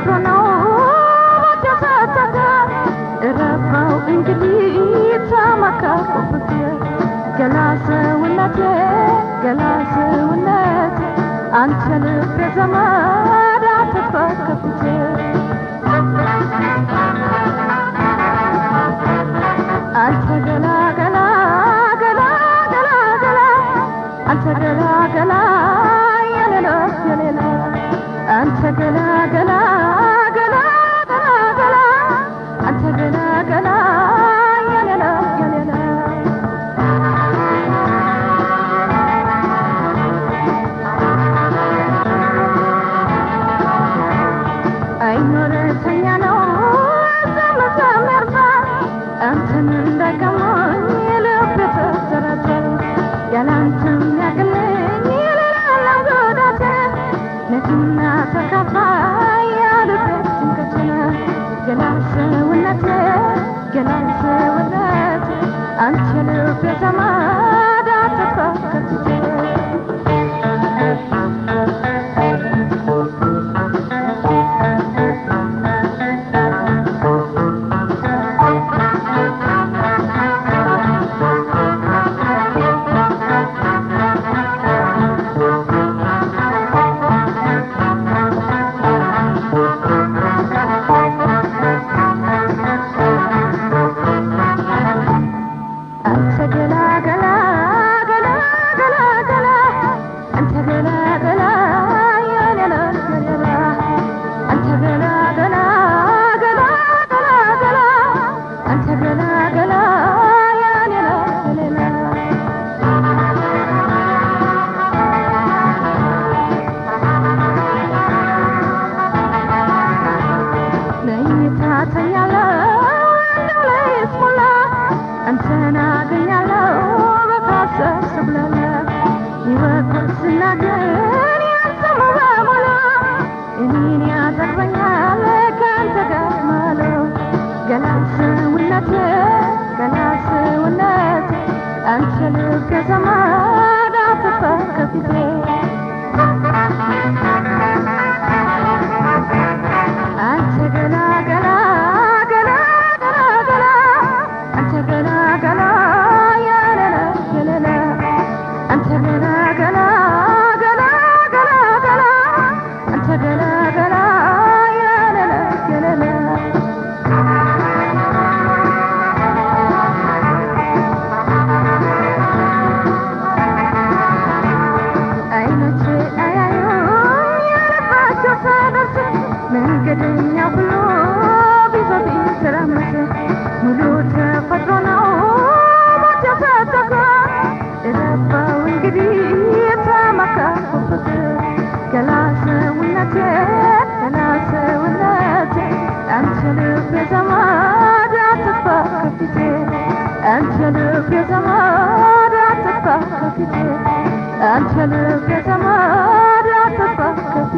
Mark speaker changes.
Speaker 1: ተፈጥሮ ወደሰተከ ረባው እንግዲህ ተመካፈፈ ገላሰውነቴ አንተ ልብ ዘመድ አትፈከፍቴ አንተ ገላ አንተ ገላ የሌላ አንተ ገላ አንተ ገላ የሌላ አይኖረተኛ ነው ዘመርባ አንተን እንደቀማኝ ልብ ተሰረተ ያላንተም ያገለኝ ይላል ጎዳተ ነትና ተካፋይ ያልበት ጭንቀትና ገላሰውነቴ አንተ ልብ ዘመድ አትፈከፍቴ አንተ ልብ ዘመድ አትፈከፍቴ አንተ ገላ አንተ ገላ የሌላ አንተ ገላ አንተ ገላ የሌላ መንገደኛ ብሎ ቢዞት ይተራመስ ሙሉ ተፈጥሮ ነው ወደሰተከ ረባው እንግዲህ ተመካፈፈ ገላሰውነቴ አንተ ልብ ዘመድ አትፈከፍቴ አንተ ልብ ዘመድ አትፈከፍቴ